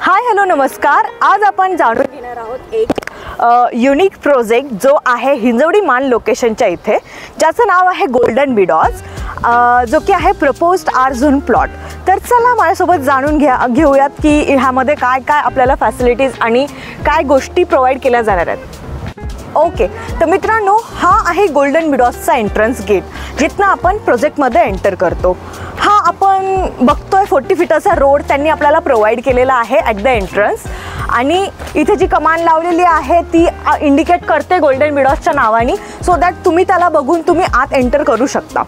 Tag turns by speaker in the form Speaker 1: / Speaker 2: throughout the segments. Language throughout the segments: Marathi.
Speaker 1: हाय हॅलो नमस्कार। आज आपण जाणून घेणार आहोत एक युनिक प्रोजेक्ट जो आहे हिंजवडी मान लोकेशनच्या इथे, ज्याचं नाव आहे गोल्डन बिडॉज, जो की आहे प्रपोज्ड आर झोन प्लॉट। तर चला माझ्यासोबत जाणून घेऊयात की ह्यामध्ये काय काय आपल्याला फॅसिलिटीज आणि काय गोष्टी प्रोव्हाइड केल्या जाणार आहेत। ओके, तर मित्रांनो, हा आहे गोल्डन बिडॉजचा एंट्रन्स गेट, जिथनं आपण प्रोजेक्टमध्ये एंटर करतो। हा आपण बघतोय 40 फीटाचा रोड त्यांनी आपल्याला प्रोव्हाइड केलेला आहे ॲट द एंट्रन्स, आणि इथे जी कमान लावलेली आहे ती इंडिकेट करते गोल्डन बिडॉजच्या नावाने, सो दॅट तुम्ही त्याला बघून तुम्ही आत एंटर करू शकता।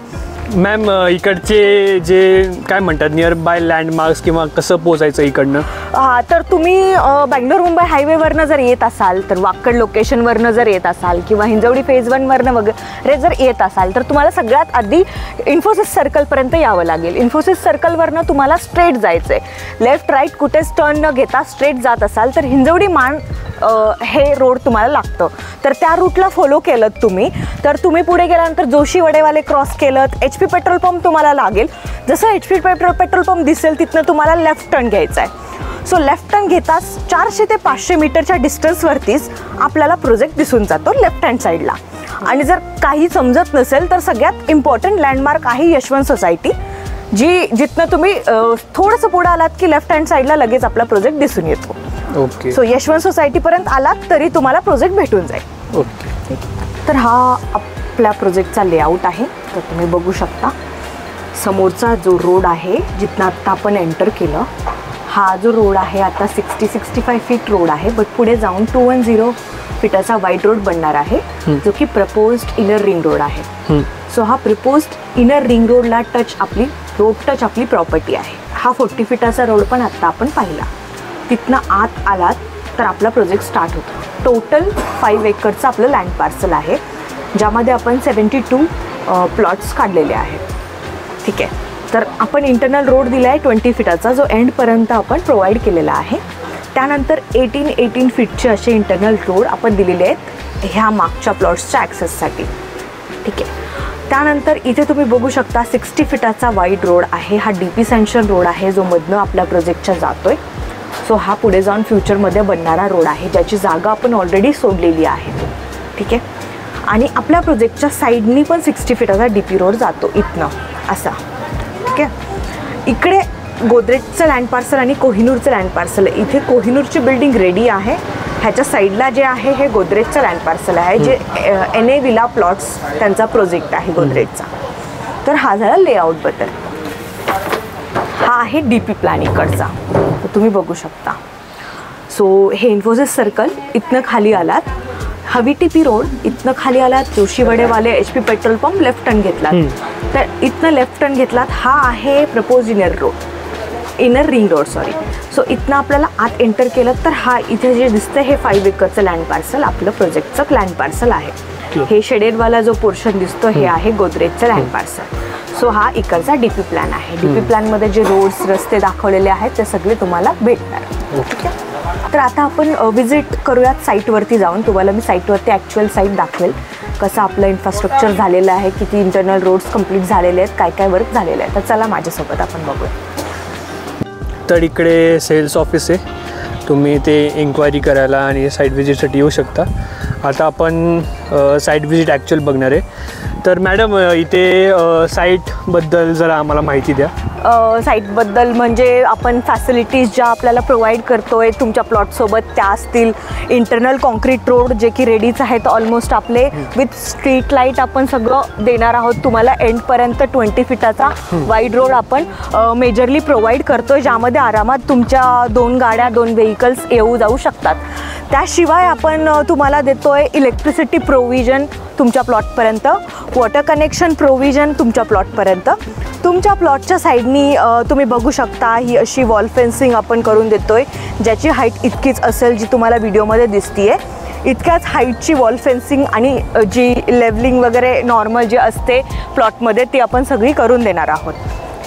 Speaker 2: मॅम, इकडचे जे काय म्हणतात नियर बाय लँडमार्क्स किंवा कसं पोचायचं इकडनं?
Speaker 1: हां, तर तुम्ही बँगलोर मुंबई हायवेवरनं जर येत असाल, तर वाकड लोकेशनवरनं जर येत असाल किंवा हिंजवडी फेज 1 वरनं वगैरे जर येत असाल, तर तुम्हाला सगळ्यात आधी इन्फोसिस सर्कलपर्यंत यावं लागेल। इन्फोसिस सर्कलवरनं तुम्हाला स्ट्रेट जायचं आहे, लेफ्ट राईट कुठेच टर्न न घेता स्ट्रेट जात असाल तर हिंजवडी मान हे रोड तुम्हाला लागतं। तर त्या रूटला फॉलो केलं तुम्ही तर तुम्ही पुढे गेल्यानंतर जोशी वडेवाले क्रॉस केलं, HP पेट्रोल पंप तुम्हाला लागेल। जसं HP पेट्रोल पंप दिसेल तिथनं तुम्हाला लेफ्ट टर्न घ्यायचा आहे। सो लेफ्ट टर्न घेताच 400 ते 500 मीटरच्या डिस्टन्सवरतीच आपल्याला प्रोजेक्ट दिसून जातो लेफ्ट हँड साईडला। आणि जर काही समजत नसेल तर सगळ्यात इम्पॉर्टंट लँडमार्क आहे यशवंत सोसायटी, जिथनं तुम्ही थोडंसं पुढे आलात की लेफ्ट हँड साईडला लगेच आपला प्रोजेक्ट दिसून येतो।
Speaker 2: ओके,
Speaker 1: सो यशवंत सोसायटीपर्यंत आलात तरी तुम्हाला प्रोजेक्ट भेटून जाईल।
Speaker 2: ओके,
Speaker 1: तर हा आपल्या प्रोजेक्टचा लेआउट आहे, तर तुम्ही बघू शकता। समोरचा जो रोड आहे जिथनं आत्ता आपण एंटर केलं, हा जो रोड आहे आता 60-65 फीट रोड आहे, बट पुढे जाऊन 210 फीटाचा वाईड रोड बनणार आहे, जो की प्रपोज्ड इनर रिंग रोड आहे। सो हा प्रपोज्ड इनर रिंग रोडला रोड टच आपली प्रॉपर्टी आहे। हा 40 फीटाचा रोड पण आत्ता आपण पाहिला, तिथनं आत आलात तर आपला प्रोजेक्ट स्टार्ट होतो। टोटल 5 एकरचं आपलं लँड पार्सल आहे, ज्यामध्ये आपण 72 प्लॉट्स काढलेले आहेत। ठीक आहे, तर आपण इंटरनल रोड दिला आहे 20 फीटाचा, जो एंडपर्यंत आपण प्रोव्हाइड केलेला आहे। त्यानंतर 18 फीटचे असे इंटरनल रोड आपण दिलेले आहेत ह्या मागच्या प्लॉट्सच्या ॲक्सेससाठी। ठीक आहे, त्यानंतर इथे तुम्ही बघू शकता 60 फीटाचा वाईड रोड आहे। हा DP सँक्शन रोड आहे, जो मधनं आपल्या प्रोजेक्टच्या जातोय। सो हा पुढे जाऊन फ्युचरमध्ये बनणारा रोड आहे, ज्याची जागा आपण ऑलरेडी सोडलेली आहे। ठीक आहे, आणि आपल्या प्रोजेक्टच्या साईडनी पण 60 फीटाचा DP रोड जातो इथनं असा। ठीक आहे, इकडे गोदरेजचं लँड पार्सल आणि कोहिनूरचं लँड पार्सल आहे। इथे कोहिनूरची बिल्डिंग रेडी आहे, ह्याच्या साईडला जे आहे हे गोदरेजचं लँड पार्सल आहे, जे NA विला प्लॉट्स त्यांचा प्रोजेक्ट आहे गोदरेजचा। तर हा झाला लेआउटबद्दल। हा आहे DP प्लॅन इकडचा, तर तुम्ही बघू शकता। सो हे इन्फोसिस सर्कल, इथनं खाली आलात हवी TP रोड, इथनं खाली आलात Joshi Wadewale HP petrol pump, left turn घेतलात तर इथनं लेफ्ट टर्न घेतलात, हा आहे propose inner ring road sorry. So इथनं आपल्याला आत एंटर केलं तर हा इथे जे दिसतं हे 5 एकरचं लँड पार्सल आपलं प्रोजेक्टचं लँड पार्सल आहे। हे शेडेडवाला जो पोर्शन दिसतो हे आहे गोदरेजचं लँड पार्सल। सो हा इकडचा DP प्लॅन आहे। DP प्लॅनमध्ये जे रोड्स रस्ते दाखवलेले आहेत ते सगळे तुम्हाला भेटणार। ठीक आहे, तर आता आपण विजिट करूयात साईटवरती जाऊन। तुम्हाला मी साईटवरती ॲक्च्युअल साईट दाखवेल, कसं आपलं इन्फ्रास्ट्रक्चर झालेलं आहे, किती इंटरनल रोड्स कंप्लीट झालेले आहेत, काय काय वर्क झालेलं आहे। तर चला माझ्यासोबत आपण बघूया।
Speaker 2: तर इकडे सेल्स ऑफिस आहे, तुम्ही ते इन्क्वायरी करायला आणि साईट व्हिजिटसाठी येऊ शकता। आता आपण साईट व्हिजिट ॲक्च्युअल बघणार आहे। तर मॅडम, इथे साईटबद्दल जरा आम्हाला माहिती द्या।
Speaker 1: साईटबद्दल म्हणजे आपण फॅसिलिटीज ज्या आपल्याला प्रोव्हाइड करतोय तुमच्या प्लॉटसोबत त्या असतील। इंटरनल कॉन्क्रीट रोड जे की रेडीच आहेत ऑलमोस्ट आपले, विथ स्ट्रीट लाईट आपण सगळं देणार आहोत तुम्हाला। एंडपर्यंत 20 फीटाचा वाईड रोड आपण मेजरली प्रोव्हाइड करतोय, ज्यामध्ये आरामात तुमच्या 2 गाड्या 2 व्हेकल्स येऊ जाऊ शकतात। त्याशिवाय आपण तुम्हाला देतोय इलेक्ट्रिसिटी प्रोव्हिजन तुमच्या प्लॉटपर्यंत, वॉटर कनेक्शन प्रोव्हिजन तुमच्या प्लॉटपर्यंत। तुमच्या प्लॉटच्या साईडनी तुम्ही बघू शकता ही अशी वॉल फेन्सिंग आपण करून देतोय, ज्याची हाईट इतकीच असेल जी तुम्हाला व्हिडिओमध्ये दिसतीये। इतक्याच हाईटची वॉल फेन्सिंग आणि जी लेवलिंग वगैरे नॉर्मल जी असते प्लॉटमध्ये ती आपण सगळी करून देणार आहोत।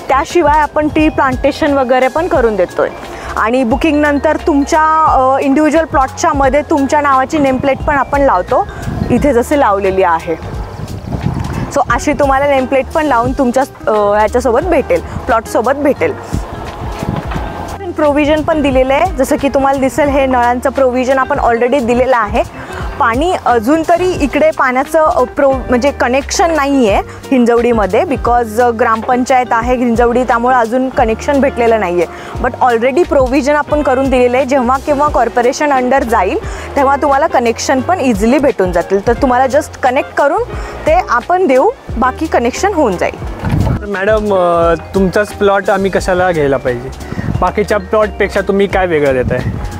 Speaker 1: त्याशिवाय आपण ट्री प्लांटेशन वगैरे पण करून देतोय, आणि बुकिंगनंतर तुमच्या इंडिव्हिज्युअल प्लॉटच्या मध्ये तुमच्या नावाची नेमप्लेट पण आपण लावतो, इथे जसे लावलेली आहे। सो अशी तुम्हाला नेमप्लेट पण लावून तुमच्या ह्याच्यासोबत भेटेल, प्लॉटसोबत भेटेल। प्रोव्हिजन पण दिलेलं आहे. जसं की तुम्हाला दिसेल हे नळांचं प्रोव्हिजन आपण ऑलरेडी दिलेलं आहे. पाणी अजून तरी इकडे पाण्याचं म्हणजे कनेक्शन नाही आहे हिंजवडीमध्ये, बिकॉज ग्रामपंचायत आहे हिंजवडी, त्यामुळे अजून कनेक्शन भेटलेलं नाही आहे. बट ऑलरेडी प्रोव्हिजन आपण करून दिलेलं आहे. जेव्हा केव्हा कॉर्पोरेशन अंडर जाईल तेव्हा तुम्हाला कनेक्शन पण इझिली भेटून जातील. तर तुम्हाला जस्ट कनेक्ट करून ते आपण देऊ, बाकी कनेक्शन होऊन जाईल.
Speaker 2: मॅडम, तुमचाच प्लॉट आम्ही कशाला घ्यायला पाहिजे? बाकीच्या प्लॉटपेक्षा तुम्ही काय वेगळं देत आहे?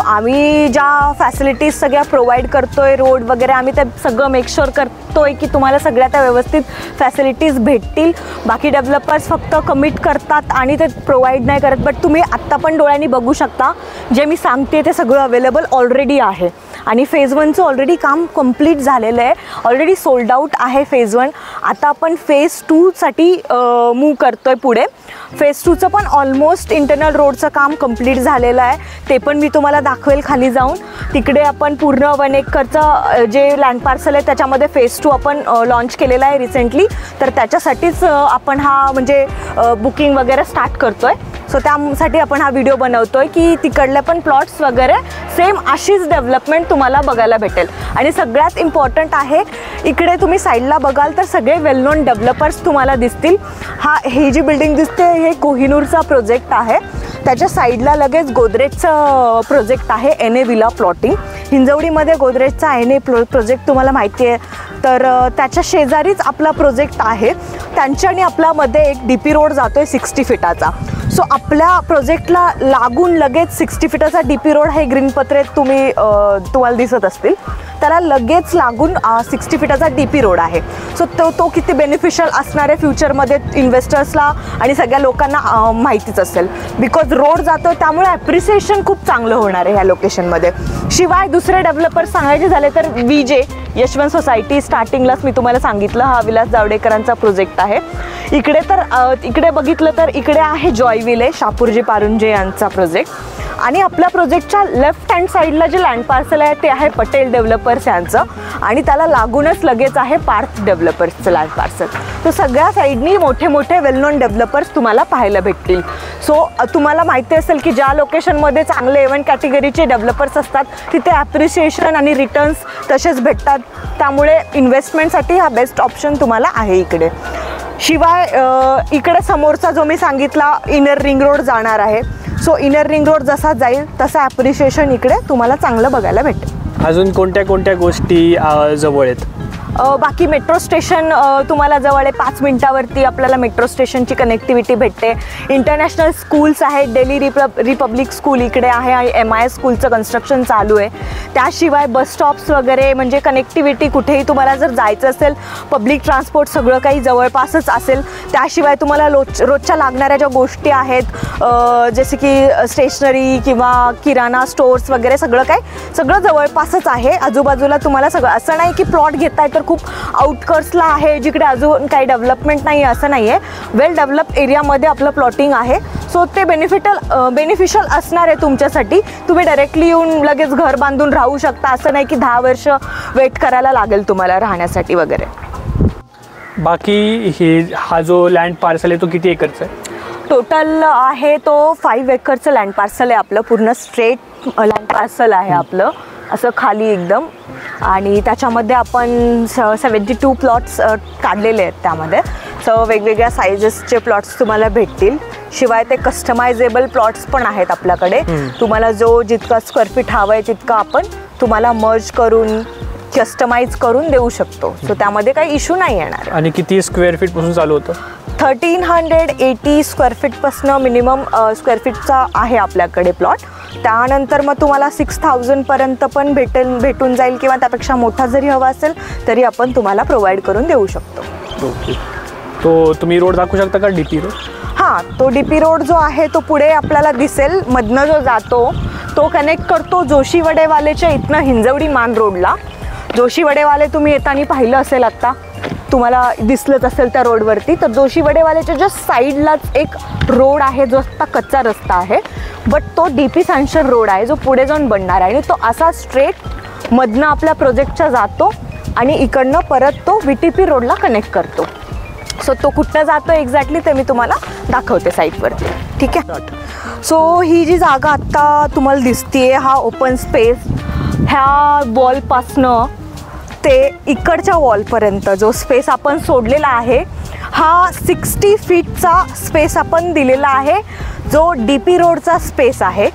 Speaker 1: आम्ही ज्या फॅसिलिटीज सगळ्या प्रोव्हाइड करतोय, रोड वगैरे, आम्ही ते सगळं मेक शुअर करतोय की तुम्हाला सगळ्या त्या व्यवस्थित फॅसिलिटीज भेटतील. बाकी डेव्हलपर्स फक्त कमिट करतात आणि ते प्रोव्हाइड नाही करत. बट तुम्ही आत्ता पण डोळ्यांनी बघू शकता, जे मी सांगते ते सगळं अवेलेबल ऑलरेडी आहे. आणि फेज 1चं ऑलरेडी काम कंप्लीट झालेलं आहे, ऑलरेडी सोल्ड आउट आहे फेज 1. आता आपण फेज 2साठी मूव करतोय पुढे. फेज 2चं पण ऑलमोस्ट इंटरनल रोडचं काम कंप्लीट झालेलं आहे, ते पण मी तुम्हाला दाखवेल खाली जाऊन. तिकडे आपण पूर्ण 1 एकरचं जे लँड पार्सल आहे त्याच्यामध्ये फेज 2 आपण लॉन्च केलेला आहे रिसेंटली. तर त्याच्यासाठीच आपण हा म्हणजे बुकिंग वगैरे स्टार्ट करतोय. सो त्यासाठी आपण हा व्हिडिओ बनवतोय की तिकडले पण प्लॉट्स वगैरे सेम अशीच डेव्हलपमेंट तुम्हाला बघायला भेटेल. आणि सगळ्यात इम्पॉर्टंट आहे, इकडे तुम्ही साईडला बघाल तर सगळे वेल नोन डेव्हलपर्स तुम्हाला दिसतील. ही जी बिल्डिंग दिसते हे कोहिनूरचा प्रोजेक्ट आहे. त्याच्या साईडला लगेच गोदरेजचं प्रोजेक्ट आहे, NA विला प्लॉटिंग. हिंजवडीमध्ये गोदरेजचा NA प्रोजेक्ट तुम्हाला माहिती आहे. तर त्याच्या शेजारीच आपला प्रोजेक्ट आहे. त्यांच्या आणि आपल्यामध्ये एक DP रोड जातो आहे 60 फीटाचा. सो आपल्या प्रोजेक्टला लागून लगेच 60 फीटाचा DP रोड हे ग्रीनपत्रे तुम्हाला दिसत असतील, त्याला लगेच लागून 60 फीटाचा DP रोड आहे. सो तो किती बेनिफिशियल असणार आहे फ्युचरमध्ये इन्व्हेस्टर्सला आणि सगळ्या लोकांना माहितीच असेल. बिकॉज रोड जातो त्यामुळे ॲप्रिसिएशन खूप चांगलं होणार आहे ह्या लोकेशनमध्ये. शिवाय दुसरे डेव्हलपर्स सांगायचे झाले तर VJ यशवंत सोसायटी, स्टार्टिंगलाच मी तुम्हाला सांगितलं हा विलास जावडेकरांचा प्रोजेक्ट आहे. इकडे बघितलं तर इकडे आहे जॉयविले, शापूरजी पारुंजे यांचा प्रोजेक्ट. आणि आपल्या प्रोजेक्टच्या लेफ्ट हँड साईडला जे लँड पार्सल आहे ते आहे पटेल डेव्हलपर्स यांचं. आणि त्याला लागूनच लगेच आहे पार्थ डेव्हलपर्सचं लँड पार्सल. तर सगळ्या साईडनी मोठे मोठे वेल नोन डेव्हलपर्स तुम्हाला पाहायला भेटतील. सो तुम्हाला माहिती असेल की ज्या लोकेशनमध्ये चांगले इव्हेंट कॅटेगरीचे डेव्हलपर्स असतात तिथे ॲप्रिसिएशन आणि रिटर्न्स तसेच भेटतात. त्यामुळे इन्व्हेस्टमेंटसाठी हा बेस्ट ऑप्शन तुम्हाला आहे इकडे. शिवाय इकडे समोरचा जो मी सांगितला इनर रिंग रोड जाणार आहे. सो इनर रिंग रोड जसा जाईल तसं ॲप्रिशिएशन इकडे तुम्हाला चांगलं बघायला भेटेल.
Speaker 2: अजून कोणत्या कोणत्या गोष्टी जवळ आहेत?
Speaker 1: बाकी मेट्रो स्टेशन तुम्हाला जवळ आहे, 5 मिनिटावरती आपल्याला मेट्रो स्टेशनची कनेक्टिव्हिटी भेटते. इंटरनॅशनल स्कूल्स आहेत, दिल्ली रिपब्लिक स्कूल इकडे आहे आणि MIS स्कूलचं कन्स्ट्रक्शन चालू आहे. त्याशिवाय बस स्टॉप्स वगैरे म्हणजे कनेक्टिव्हिटी कुठेही तुम्हाला जर जायचं असेल, पब्लिक ट्रान्सपोर्ट सगळं काही जवळपासच असेल. त्याशिवाय तुम्हाला रोजच्या लागणाऱ्या ज्या गोष्टी आहेत जसे की स्टेशनरी किंवा किराणा स्टोर्स वगैरे सगळं जवळपासच आहे. आजूबाजूला तुम्हाला सगळं, असं नाही की प्लॉट घेताय तर खूप आउटकर्ट्सला आहे जिकडे अजून काही डेव्हलपमेंट नाही आहे, असं नाही आहे. वेल डेव्हलप एरियामध्ये आपलं प्लॉटिंग आहे. सो ते बेनिफिशियल असणार आहे तुमच्यासाठी. तुम्ही डायरेक्टली येऊन लगेच घर बांधून राहू शकता, असं नाही की 10 वर्ष वेट करायला लागेल तुम्हाला राहण्यासाठी वगैरे.
Speaker 2: बाकी हा जो लँड पार्सल आहे तो किती एकरचा आहे?
Speaker 1: टोटल आहे तो 5 एकरचं लँड पार्सल आहे आपलं. पूर्ण स्ट्रेट लँड पार्सल आहे आपलं, असं खाली एकदम. आणि त्याच्यामध्ये आपण 72 प्लॉट्स काढलेले आहेत त्यामध्ये. सो वेगवेगळ्या सायझेसचे प्लॉट्स तुम्हाला भेटतील. शिवाय ते कस्टमायझेबल प्लॉट्स पण आहेत आपल्याकडे. तुम्हाला जितका स्क्वेअर फीट हवं आहे तितकं आपण तुम्हाला मर्ज करून कस्टमाइज करून देऊ शकतो. सो त्यामध्ये काही इश्यू नाही येणार.
Speaker 2: आणि किती स्क्वेअर फीटपासून चालू होतं?
Speaker 1: 1380 स्क्वेअर फीटपासून मिनिमम स्क्वेअर फीटचा आहे आपल्याकडे प्लॉट. त्यानंतर मग तुम्हाला 6000पर्यंत पण भेटून जाईल किंवा त्यापेक्षा मोठा जरी हवा असेल तरी आपण तुम्हाला प्रोव्हाइड करून देऊ शकतो.
Speaker 2: ओके. तो तुम्ही रोड दाखवू शकता का, DP रोड?
Speaker 1: हां, तो DP रोड जो आहे तो पुढे आपल्याला दिसेल. मधनं जो जातो तो कनेक्ट करतो जोशीवडेवालेच्या इथनं हिंजवडी मान रोडला. जोशीवडेवाले तुम्ही येताना पाहिलं असेल, आत्ता तुम्हाला दिसलंच असेल त्या रोडवरती. तर जोशीवडेवालेच्या जस्ट साईडलाच एक रोड आहे जो आत्ता कच्चा रस्ता आहे. बट तो DP सँक्शन रोड आहे जो पुढे जाऊन बनणार आहे. आणि तो असा स्ट्रेट मधनं आपल्या प्रोजेक्टच्या जातो आणि इकडनं परत तो VTP रोडला कनेक्ट करतो. सो तो कुठं जातो एक्झॅक्टली ते मी तुम्हाला दाखवते साईटवरती, ठीक आहे. सो ही जी जागा आत्ता तुम्हाला दिसतीये, हा ओपन स्पेस, ह्या वॉलपासनं ते इकडच्या वॉलपर्यंत जो स्पेस आपण सोडलेला आहे, हा 60 फीटचा स्पेस आपण दिलेला आहे, जो DP रोडचा स्पेस आहे,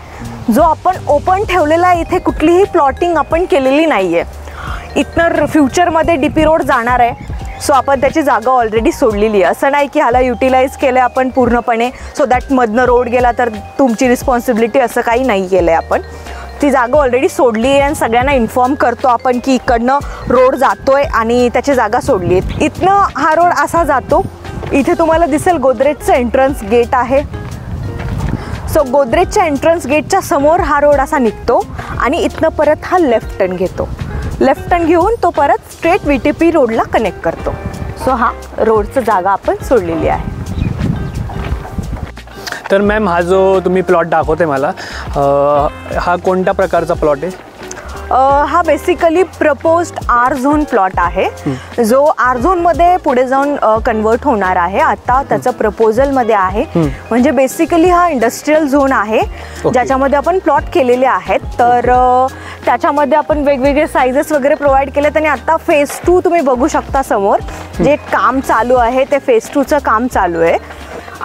Speaker 1: जो आपण ओपन ठेवलेला आहे. इथे कुठलीही प्लॉटिंग आपण केलेली नाही आहे. इथनं फ्युचरमध्ये DP रोड जाणार आहे, सो आपण त्याची जागा ऑलरेडी सोडलेली आहे. असं नाही की ह्याला युटिलाइज केलं आहे आपण पूर्णपणे, सो दॅट मधनं रोड गेला तर तुमची रिस्पॉन्सिबिलिटी, असं काही नाही केलं आहे. आपण ती जागा ऑलरेडी सोडली आहे आणि सगळ्यांना इन्फॉर्म करतो आपण की इकडनं रोड जातोय आणि त्याची जागा सोडली आहे. इथनं हा रोड असा जातो. इथे तुम्हाला दिसेल गोदरेजचं एंट्रन्स गेट आहे. सो गोदरेजच्या एंट्रन्स गेटच्या समोर हा रोड असा निघतो आणि इथनं परत हा लेफ्ट टर्न घेतो. लेफ्ट टर्न घेऊन तो परत स्ट्रेट VTP रोडला कनेक्ट करतो. सो हा रोडचं जागा आपण सोडलेली आहे.
Speaker 2: तर मॅम, हा जो तुम्ही प्लॉट दाखवते मला, हा कोणत्या प्रकारचा प्लॉट आहे?
Speaker 1: हा basically proposed R zone plot आहे, जो R झोनमध्ये पुढे जाऊन कन्वर्ट होणार आहे. आता त्याचं प्रपोजलमध्ये आहे. म्हणजे बेसिकली हा इंडस्ट्रीयल झोन आहे, ज्याच्यामध्ये आपण प्लॉट केलेले आहेत. तर त्याच्यामध्ये आपण वेगवेगळे साईजेस वगैरे प्रोव्हाइड केलेत आणि आता फेज 2 तुम्ही बघू शकता समोर जे काम चालू आहे, ते फेज 2चं काम चालू आहे.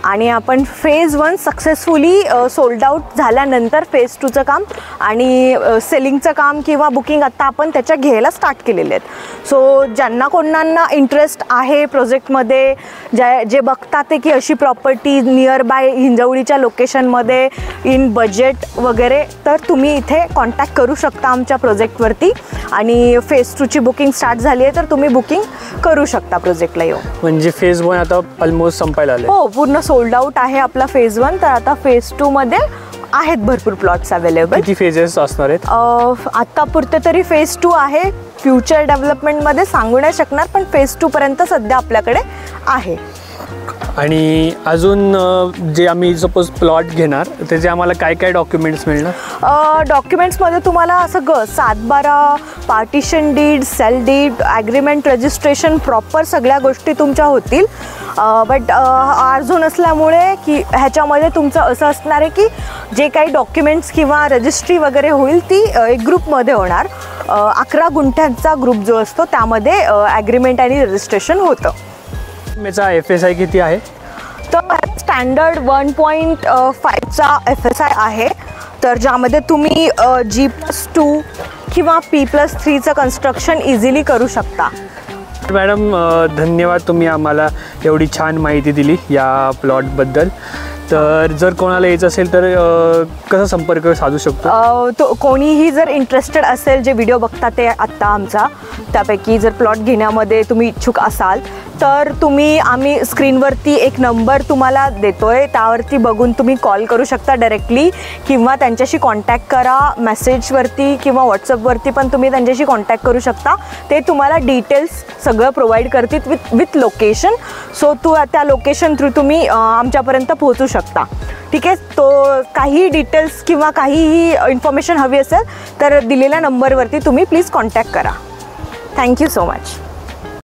Speaker 1: आणि आपण फेज 1 सक्सेसफुली सोल्ड आउट झाल्यानंतर फेज 2चं काम आणि सेलिंगचं काम किंवा बुकिंग आत्ता आपण त्याच्या घ्यायला स्टार्ट केलेले आहेत. सो ज्यांना कोणांना इंटरेस्ट आहे प्रोजेक्टमध्ये, जे बघतात ते की अशी प्रॉपर्टी नियर बाय हिंजवडीच्या लोकेशनमध्ये इन बजेट वगैरे, तर तुम्ही इथे कॉन्टॅक्ट करू शकता आमच्या प्रोजेक्टवरती. आणि फेज 2ची बुकिंग स्टार्ट झाली आहे, तर तुम्ही बुकिंग करू शकता प्रोजेक्टला येऊन.
Speaker 2: म्हणजे फेज 1 आता ऑलमोस्ट संपायला आले?
Speaker 1: हो, पूर्ण सोल्ड आउट आहे आपला फेज 1. तर आता फेज 2 मध्ये आहेत भरपूर प्लॉट्स अवेलेबल.
Speaker 2: किती फेजेस असणार आहेत?
Speaker 1: आत्तापुरते तरी फेज 2 आहे. फ्युचर डेव्हलपमेंटमध्ये सांगू नाही शकणार, पण फेज 2 पर्यंत सध्या आपल्याकडे आहे.
Speaker 2: आणि अजून जे आम्ही सपोज प्लॉट घेणार, त्याचे आम्हाला काय काय डॉक्युमेंट्स मिळणार?
Speaker 1: डॉक्युमेंट्समध्ये तुम्हाला सगळं 7/12, partition deed, sale deed, agreement, registration, proper सगळ्या गोष्टी तुमच्या होतील. बट R झोन असल्यामुळे की ह्याच्यामध्ये तुमचं असं असणार आहे की जे काही डॉक्युमेंट्स किंवा रजिस्ट्री वगैरे होईल ती एक ग्रुपमध्ये होणार. 11 गुंठ्यांचा ग्रुप जो असतो त्यामध्ये ॲग्रीमेंट आणि रजिस्ट्रेशन होतं.
Speaker 2: याचा FSI किती आहे?
Speaker 1: तर स्टँडर्ड 1.5चा FSI आहे. तर ज्यामध्ये तुम्ही G+2 किंवा P+3चं कन्स्ट्रक्शन इझिली करू शकता.
Speaker 2: मॅडम, धन्यवाद, तुम्ही आम्हाला एवढी छान माहिती दिली या प्लॉटबद्दल. तर जर कोणाला यायचं असेल तर कसा संपर्क साधू शकतो?
Speaker 1: तो कोणीही जर इंटरेस्टेड असेल, जे व्हिडिओ बघतात ते आत्ता आमचा, त्यापैकी जर प्लॉट घेण्यामध्ये तुम्ही इच्छुक असाल तर आम्ही स्क्रीनवरती एक नंबर तुम्हाला देतोय, त्यावरती बघून तुम्ही कॉल करू शकता डायरेक्टली किंवा त्यांच्याशी कॉन्टॅक्ट करा. मेसेजवरती किंवा व्हॉट्सअपवरती पण तुम्ही त्यांच्याशी कॉन्टॅक्ट करू शकता. ते तुम्हाला डिटेल्स सगळं प्रोव्हाइड करतील विथ लोकेशन. सो त्या लोकेशन थ्रू तुम्ही आमच्यापर्यंत पोहोचू शकता. ठीक आहे. तो काही डिटेल्स किंवा काहीही इन्फॉर्मेशन हवी असेल तर दिलेल्या नंबरवरती तुम्ही प्लीज कॉन्टॅक्ट करा. Thank you so much.